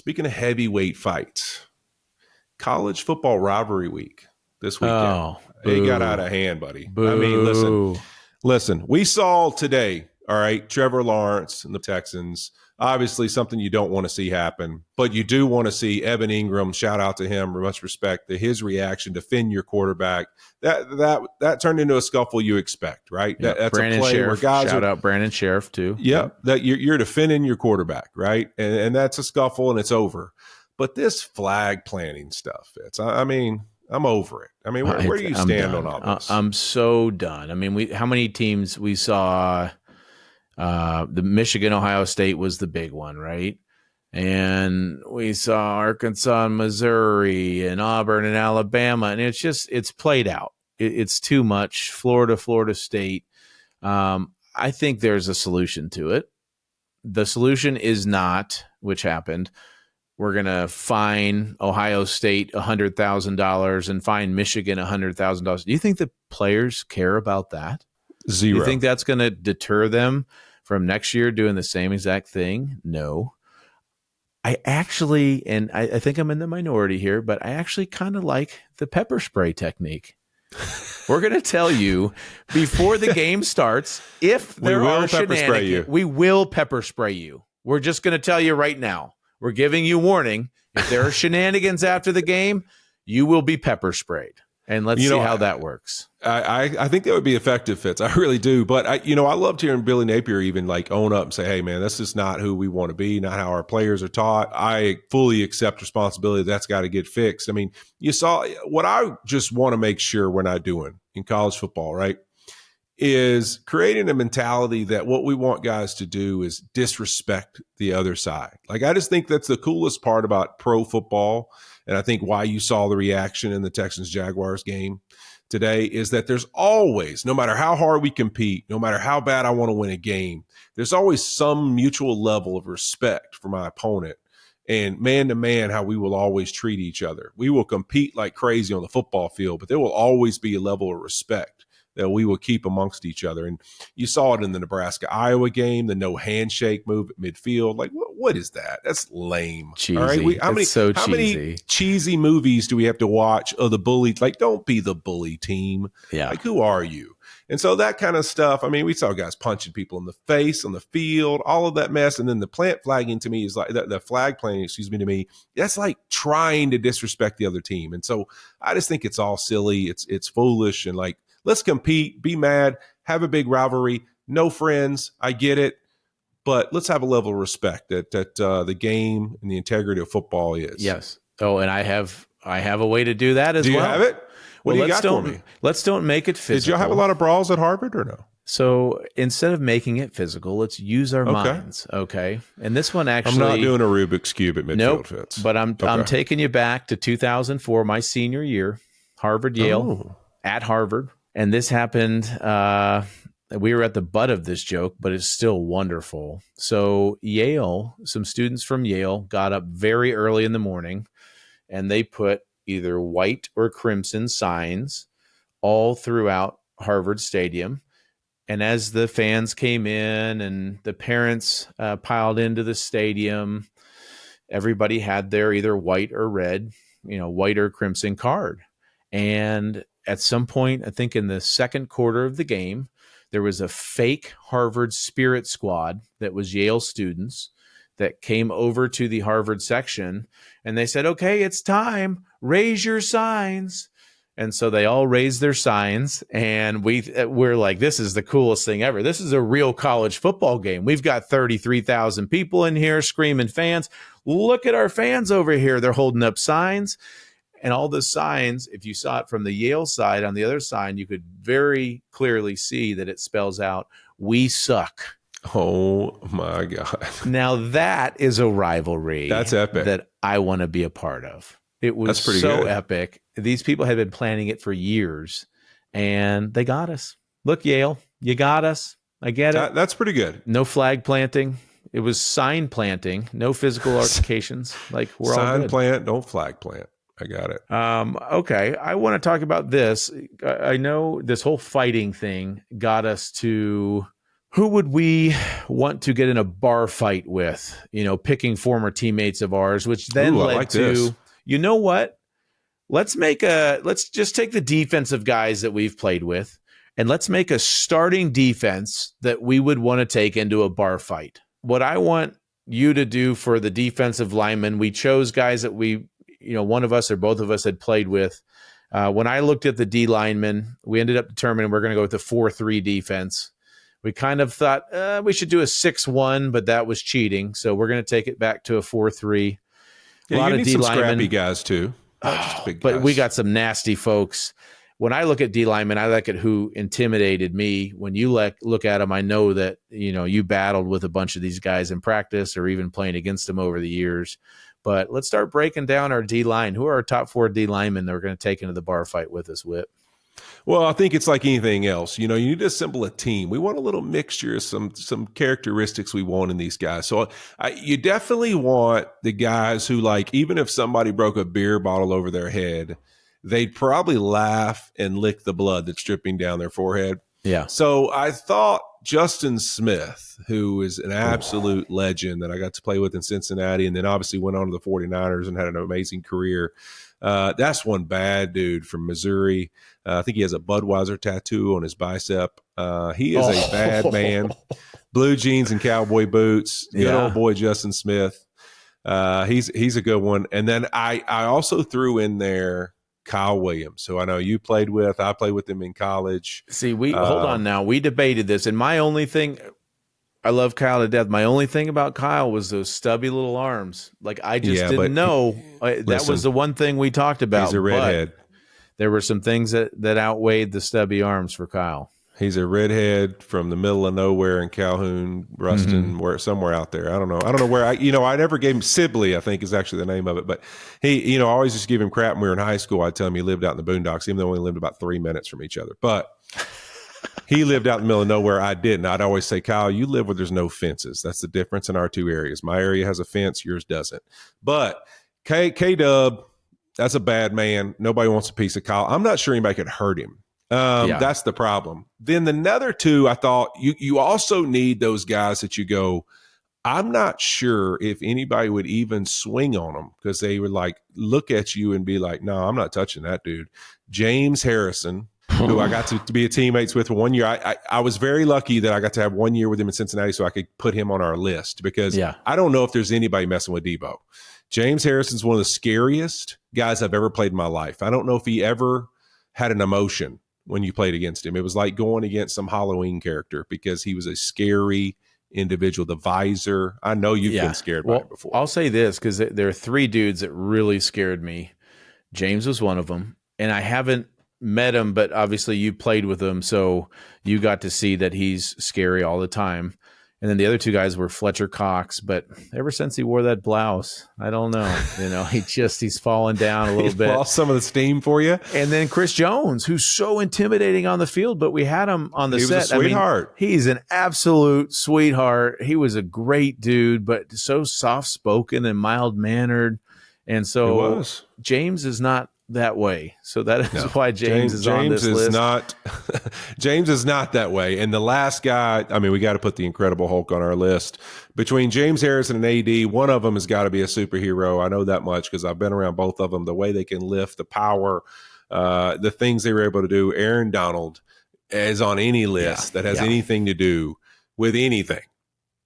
Speaking of heavyweight fights, college football rivalry week this weekend. Oh, it got out of hand, buddy. Boo. I mean, listen, we saw today, all right, Trevor Lawrence and the Texans, obviously something you don't want to see happen, but you do want to see Evan Ingram, shout out to him, much respect to his reaction, defend your quarterback. That turned into a scuffle you expect, right? Yep. That's Brandon a play Sheriff, where guys shout out Brandon Sheriff too. Yep, that you're defending your quarterback, right? And that's a scuffle and it's over. But this flag planting stuff, I mean, I'm over it. I mean, where do you stand on all this? I'm so done. I mean, how many teams we saw? The Michigan, Ohio State was the big one, right? And we saw Arkansas and Missouri and Auburn and Alabama, and it's played out. It's too much. Florida State. I think there's a solution to it. The solution is not, which happened, we're going to fine Ohio State $100,000 and fine Michigan $100,000. Do you think the players care about that? Zero. Do you think that's going to deter them from next year doing the same exact thing? No. I actually, and I think I'm in the minority here, but I actually kind of like the pepper spray technique. We're going to tell you before the game starts, if there are shenanigans, we will pepper spray you. We're just going to tell you right now. We're giving you warning. If there are shenanigans after the game, you will be pepper sprayed. And let's see how that works. I think that would be effective, Fitz. I really do. But I loved hearing Billy Napier even like own up and say, hey, man, this is not who we want to be, not how our players are taught. I fully accept responsibility. That's got to get fixed. I mean, you saw what I just want to make sure we're not doing in college football, right, is creating a mentality that what we want guys to do is disrespect the other side. Like, I just think that's the coolest part about pro football. And I think why you saw the reaction in the Texans-Jaguars game today is that there's always, no matter how hard we compete, no matter how bad I want to win a game, there's always some mutual level of respect for my opponent. And man to man, how we will always treat each other. We will compete like crazy on the football field, but there will always be a level of respect that we will keep amongst each other. And you saw it in the Nebraska-Iowa game, the no handshake move at midfield. Like, what is that? That's lame. Cheesy. All right? How many cheesy movies do we have to watch of the bully? Like, don't be the bully team. Yeah. Like, who are you? And so that kind of stuff, I mean, we saw guys punching people in the face, on the field, all of that mess. And then the plant flagging to me is like, the flag planting, to me, that's like trying to disrespect the other team. And so I just think it's all silly. It's foolish. And like, let's compete, be mad, have a big rivalry, no friends. I get it. But let's have a level of respect that the game and the integrity of football is. Yes. Oh, and I have a way to do that as well. Do you have it? What do you got for me? Let's don't make it physical. Did y'all have a lot of brawls at Harvard or no? So instead of making it physical, let's use our minds. Okay. And this one actually, I'm not doing a Rubik's Cube at midfield, Fitz. But I'm taking you back to 2004, my senior year, Harvard, Yale, at Harvard. And this happened, we were at the butt of this joke, but it's still wonderful. So Yale, some students from Yale got up very early in the morning, and they put either white or crimson signs all throughout Harvard Stadium. And as the fans came in and the parents piled into the stadium, everybody had their either white or red, white or crimson card. And at some point, I think in the second quarter of the game, there was a fake Harvard Spirit Squad that was Yale students that came over to the Harvard section, and they said, okay, it's time, raise your signs. And so they all raised their signs, and we're like, this is the coolest thing ever. This is a real college football game. We've got 33,000 people in here screaming fans. Look at our fans over here. They're holding up signs. And all the signs, if you saw it from the Yale side, on the other side, you could very clearly see that it spells out, "We suck." Oh, my God. Now, that is a rivalry. That's epic. That I want to be a part of. It was so good. Epic. These people had been planning it for years, and they got us. Look, Yale, you got us. I get it. That's pretty good. No flag planting. It was sign planting. No physical altercations. Like, we're all good. Sign plant, don't flag plant. I got it. Okay. I want to talk about this. I know this whole fighting thing got us to Who would we want to get in a bar fight with? Picking former teammates of ours, which then led to, this. You know what? Let's just take the defensive guys that we've played with, and let's make a starting defense that we would want to take into a bar fight. What I want you to do for the defensive linemen, we chose guys that one of us or both of us had played with. When I looked at the D linemen, we ended up determining we're going to go with the 4-3 defense. We kind of thought we should do a 6-1, but that was cheating. So we're going to take it back to a 4-3. Yeah, a lot of D linemen, scrappy guys too. Just big but guys. We got some nasty folks. When I look at D linemen, I look at who intimidated me. When you look at them, I know that you battled with a bunch of these guys in practice or even playing against them over the years. But let's start breaking down our D line. Who are our top 4 D linemen that we're going to take into the bar fight with us, Whit? Well, I think it's like anything else. You need to assemble a team. We want a little mixture of some characteristics we want in these guys. So you definitely want the guys who, like, even if somebody broke a beer bottle over their head, they'd probably laugh and lick the blood that's dripping down their forehead. Yeah. So I thought Justin Smith, who is an absolute legend that I got to play with in Cincinnati, and then obviously went on to the 49ers and had an amazing career. That's one bad dude from Missouri. I think he has a Budweiser tattoo on his bicep. He is a bad man. Blue jeans and cowboy boots. Good old boy Justin Smith. He's a good one. And then I also threw in there Kyle Williams, who I know you played with. I played with him in college. See, hold on now. We debated this, and my only thing, I love Kyle to death. My only thing about Kyle was those stubby little arms. Like, I just didn't know. That was the one thing we talked about. He's a redhead. There were some things that outweighed the stubby arms for Kyle. He's a redhead from the middle of nowhere in Calhoun, Ruston, somewhere out there. I don't know where. I never gave him Sibley, I think is actually the name of it. But he, I always just give him crap when we were in high school. I'd tell him he lived out in the boondocks, even though we only lived about 3 minutes from each other. But he lived out in the middle of nowhere. I didn't. I'd always say, Kyle, you live where there's no fences. That's the difference in our two areas. My area has a fence, yours doesn't. But K-Dub, that's a bad man. Nobody wants a piece of Kyle. I'm not sure anybody could hurt him. That's the problem. Then the other two, I thought you also need those guys that you go, I'm not sure if anybody would even swing on them because they would like look at you and be like, no, I'm not touching that dude. James Harrison, who I got to be a teammates with for 1 year. I was very lucky that I got to have 1 year with him in Cincinnati so I could put him on our list because I don't know if there's anybody messing with Debo. James Harrison's one of the scariest guys I've ever played in my life. I don't know if he ever had an emotion when you played against him. It was like going against some Halloween character because he was a scary individual. The visor, I know you've been scared by it before. I'll say this because there are 3 dudes that really scared me. James was one of them, and I haven't met him, but obviously you played with him, so you got to see that he's scary all the time. And then the other 2 guys were Fletcher Cox, but ever since he wore that blouse, I don't know. He's fallen down a little bit. Lost some of the steam for you. And then Chris Jones, who's so intimidating on the field, but we had him on the set. He was a sweetheart. He's an absolute sweetheart. He was a great dude, but so soft-spoken and mild-mannered. And so James is not that way. So that is why James is on this list. James is not that way. And the last guy, we got to put the Incredible Hulk on our list. Between James Harrison and AD, one of them has got to be a superhero. I know that much because I've been around both of them. The way they can lift, the power, the things they were able to do. Aaron Donald is on any list that has anything to do with anything.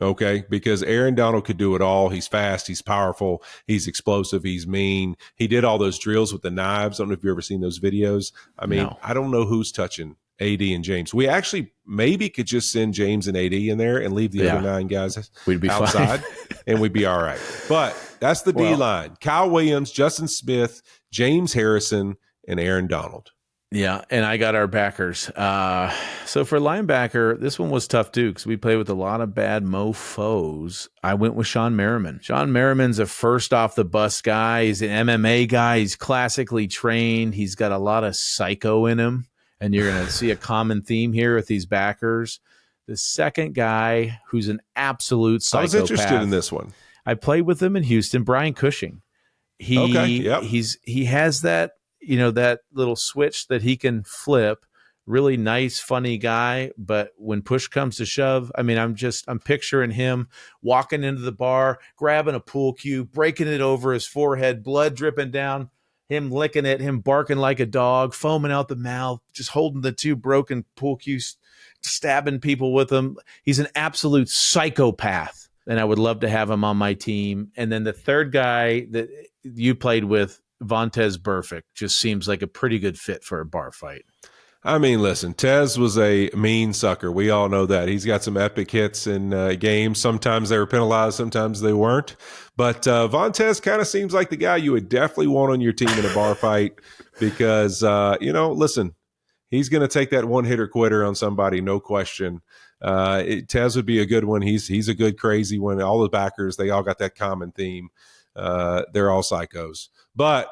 Okay, because Aaron Donald could do it all. He's fast, he's powerful, he's explosive, he's mean. He did all those drills with the knives. I don't know if you've ever seen those videos. I don't know who's touching AD and James. We actually maybe could just send James and AD in there and leave the other 9 guys we'd be outside and we'd be all right. But that's the D-line. Kyle Williams, Justin Smith, James Harrison, and Aaron Donald. Yeah, and I got our backers. So for linebacker, this one was tough too because we played with a lot of bad mofos. I went with Sean Merriman. Sean Merriman's a first off the bus guy. He's an MMA guy. He's classically trained. He's got a lot of psycho in him, and you're going to see a common theme here with these backers. The second guy who's an absolute psychopath. I was interested in this one. I played with him in Houston, Brian Cushing. He has that. That little switch that he can flip really nice, funny guy. But when push comes to shove, I mean, I'm picturing him walking into the bar, grabbing a pool cue, breaking it over his forehead, blood dripping down, him licking it, him barking like a dog, foaming out the mouth, just holding the 2 broken pool cues, stabbing people with them. He's an absolute psychopath. And I would love to have him on my team. And then the third guy that you played with, Vontez Burfict, just seems like a pretty good fit for a bar fight. I mean, listen, Tez was a mean sucker. We all know that. He's got some epic hits in games. Sometimes they were penalized, sometimes they weren't. But Vontez kind of seems like the guy you would definitely want on your team in a bar fight because, listen, he's going to take that one-hitter quitter on somebody, no question. Tez would be a good one. He's a good crazy one. All the backers, they all got that common theme. They're all psychos. But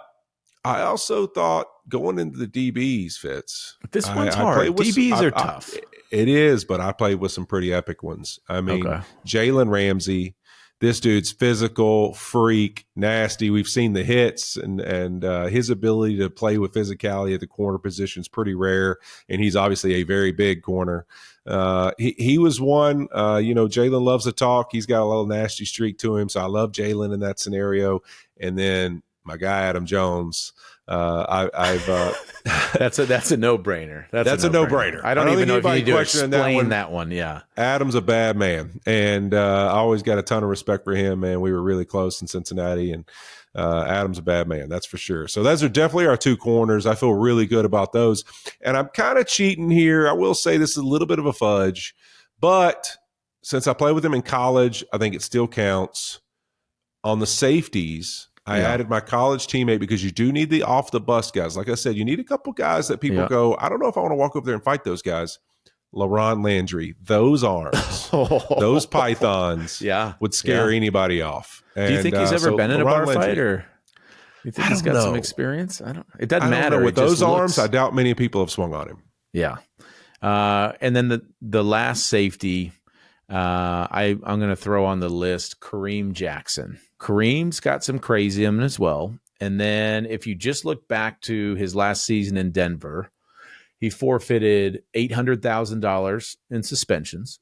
I also thought going into the DBs, Fitz. This one's hard. DBs are tough. It is, but I played with some pretty epic ones. I mean, Jalen Ramsey, this dude's physical, freak, nasty. We've seen the hits and his ability to play with physicality at the corner position is pretty rare, and he's obviously a very big corner. He was one, Jalen loves to talk. He's got a little nasty streak to him, so I love Jalen in that scenario. And then my guy, Adam Jones, that's a no-brainer. That's a no-brainer. I don't even know if you need to explain that one. Yeah. Adam's a bad man, and I always got a ton of respect for him, man. We were really close in Cincinnati, and Adam's a bad man, that's for sure. So those are definitely our 2 corners. I feel really good about those. And I'm kind of cheating here. I will say this is a little bit of a fudge, but since I played with him in college, I think it still counts. On the safeties, I added my college teammate because you do need the off-the-bus guys. Like I said, you need a couple guys that people go, I don't know if I want to walk over there and fight those guys. LaRon Landry, those arms, those pythons would scare anybody off. And, do you think he's ever been in a bar fight, or you think he's got some experience? It doesn't matter. With those arms, I doubt many people have swung on him. Yeah. And then the last safety, I'm going to throw on the list Kareem Jackson. Kareem's got some crazy in him as well. And then if you just look back to his last season in Denver, he forfeited $800,000 in suspensions,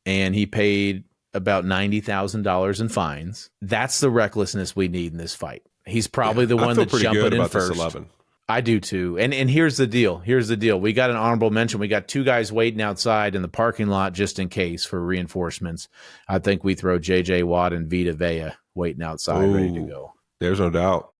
and he paid about $90,000 in fines. That's the recklessness we need in this fight. He's probably the one that's jumping in first. I do too. And here's the deal. We got an honorable mention. We got 2 guys waiting outside in the parking lot just in case for reinforcements. I think we throw J.J. Watt and Vita Vea waiting outside, ready to go. There's no doubt.